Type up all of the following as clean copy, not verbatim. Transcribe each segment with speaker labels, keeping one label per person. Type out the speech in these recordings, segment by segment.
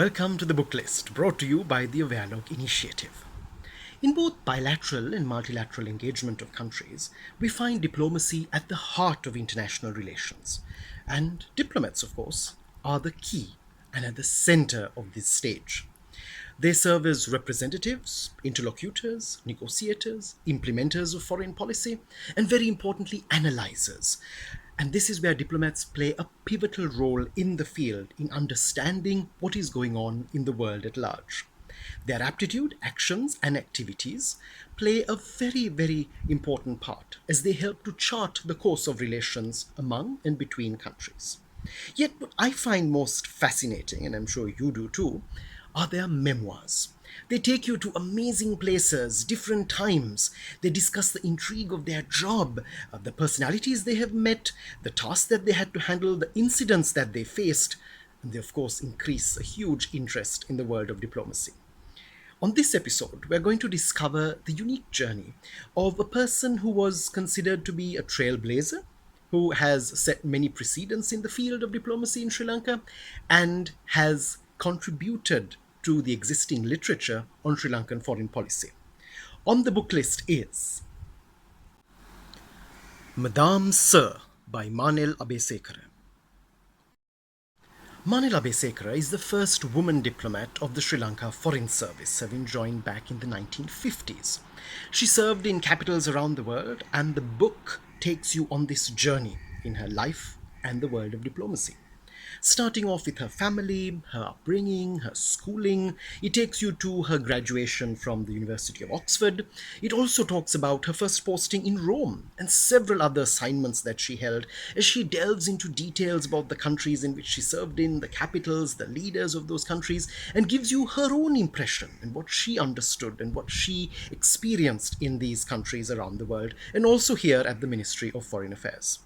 Speaker 1: Welcome to the book list brought to you by the Awarelogue Initiative. In both bilateral and multilateral engagement of countries, we find diplomacy at the heart of international relations. And diplomats, of course, are the key and at the center of this stage. They serve as representatives, interlocutors, negotiators, implementers of foreign policy, and very importantly, analyzers. And this is where diplomats play a pivotal role in the field in understanding what is going on in the world at large. Their aptitude, actions, and activities play a very, very important part as they help to chart the course of relations among and between countries. Yet, what I find most fascinating, and I'm sure you do too, are their memoirs. They take you to amazing places, different times. They discuss the intrigue of their job, the personalities they have met, the tasks that they had to handle, the incidents that they faced, and they, of course, increase a huge interest in the world of diplomacy. On this episode, we're going to discover the unique journey of a person who was considered to be a trailblazer, who has set many precedents in the field of diplomacy in Sri Lanka, and has contributed to the existing literature on Sri Lankan foreign policy. On the book list is Madame Sir by Manel Abeysekera. Manel Abeysekera is the first woman diplomat of the Sri Lanka Foreign Service, having joined back in the 1950s. She served in capitals around the world, and the book takes you on this journey in her life and the world of diplomacy. Starting off with her family, her upbringing, her schooling, it takes you to her graduation from the University of Oxford. It also talks about her first posting in Rome and several other assignments that she held as she delves into details about the countries in which she served in, the capitals, the leaders of those countries, and gives you her own impression and what she understood and what she experienced in these countries around the world, and also here at the Ministry of Foreign Affairs.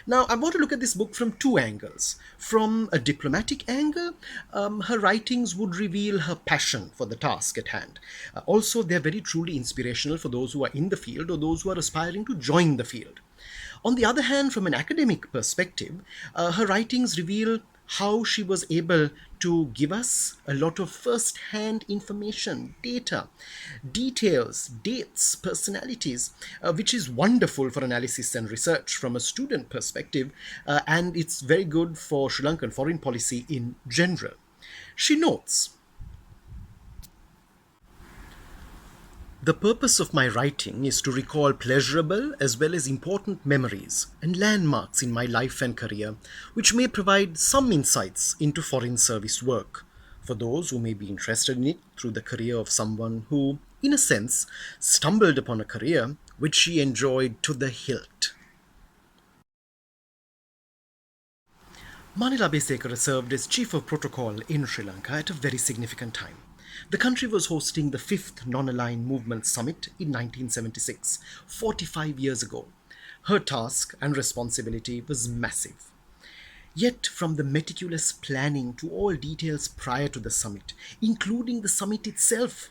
Speaker 1: Now, I want to look at this book from two angles. From a diplomatic angle, her writings would reveal her passion for the task at hand. Also, they're very truly inspirational for those who are in the field or those who are aspiring to join the field. On the other hand, from an academic perspective, her writings reveal how she was able to give us a lot of first-hand information, data, details, dates, personalities, which is wonderful for analysis and research from a student perspective, and it's very good for Sri Lankan foreign policy in general. She notes, "The purpose of my writing is to recall pleasurable as well as important memories and landmarks in my life and career, which may provide some insights into foreign service work for those who may be interested in it through the career of someone who, in a sense, stumbled upon a career which she enjoyed to the hilt." Manel Abeysekera served as Chief of Protocol in Sri Lanka at a very significant time. The country was hosting the 5th Non-Aligned Movement Summit in 1976, 45 years ago. Her task and responsibility was massive. Yet, from the meticulous planning to all details prior to the summit, including the summit itself,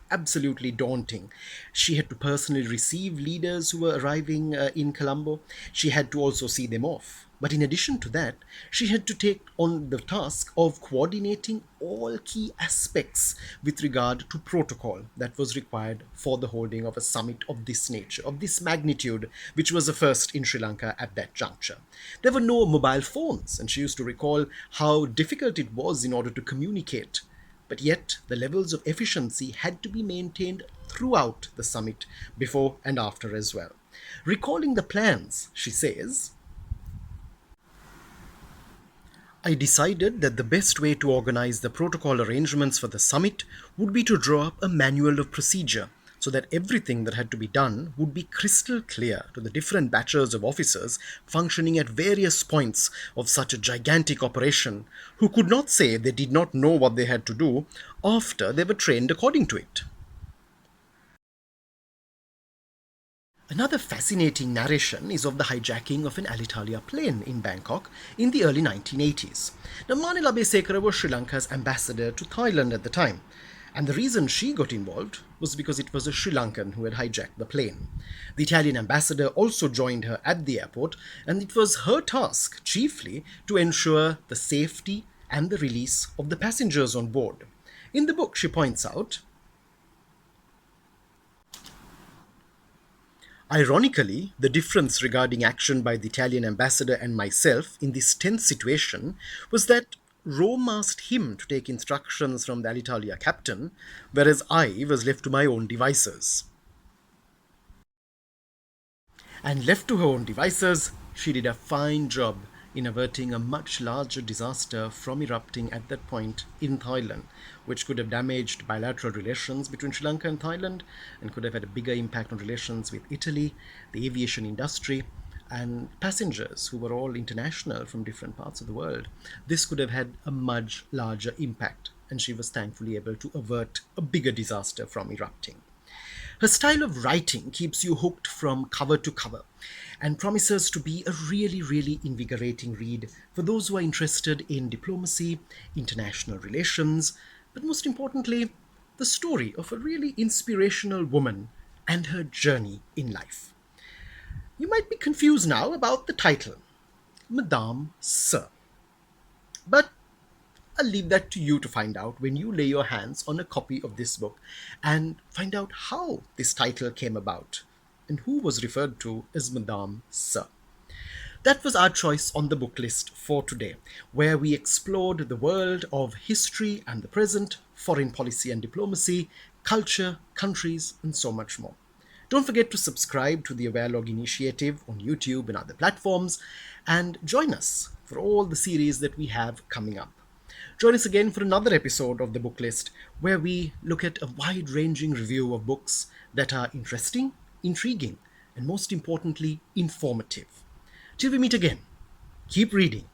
Speaker 1: absolutely daunting. She had to personally receive leaders who were arriving in Colombo. She had to also see them off. But in addition to that, she had to take on the task of coordinating all key aspects with regard to protocol that was required for the holding of a summit of this nature, of this magnitude, which was the first in Sri Lanka at that juncture. There were no mobile phones, and she used to recall how difficult it was in order to communicate. But yet, the levels of efficiency had to be maintained throughout the summit, before and after as well. Recalling the plans, she says, "I decided that the best way to organize the protocol arrangements for the summit would be to draw up a manual of procedure so that everything that had to be done would be crystal clear to the different batches of officers functioning at various points of such a gigantic operation, who could not say they did not know what they had to do after they were trained according to it." Another fascinating narration is of the hijacking of an Alitalia plane in Bangkok in the early 1980s. Now, Manel Abeysekera was Sri Lanka's ambassador to Thailand at the time, and the reason she got involved was because it was a Sri Lankan who had hijacked the plane. The Italian ambassador also joined her at the airport, and it was her task, chiefly, to ensure the safety and the release of the passengers on board. In the book, she points out, ironically, the difference regarding action by the Italian ambassador and myself in this tense situation was that Rome asked him to take instructions from the Alitalia captain, whereas I was left to my own devices. And left to her own devices, she did a fine job in averting a much larger disaster from erupting at that point in Thailand, which could have damaged bilateral relations between Sri Lanka and Thailand and could have had a bigger impact on relations with Italy, the aviation industry, and passengers who were all international from different parts of the world. This could have had a much larger impact, and she was thankfully able to avert a bigger disaster from erupting. Her style of writing keeps you hooked from cover to cover and promises to be a really, really invigorating read for those who are interested in diplomacy, international relations, but most importantly, the story of a really inspirational woman and her journey in life. You might be confused now about the title, Madame Sir. But I'll leave that to you to find out when you lay your hands on a copy of this book and find out how this title came about and who was referred to as Madame Sir. That was our choice on the book list for today, where we explored the world of history and the present, foreign policy and diplomacy, culture, countries, and so much more. Don't forget to subscribe to the Awarelogue Initiative on YouTube and other platforms, and join us for all the series that we have coming up. Join us again for another episode of the book list, where we look at a wide-ranging review of books that are interesting, intriguing, and most importantly, informative. Till we meet again, keep reading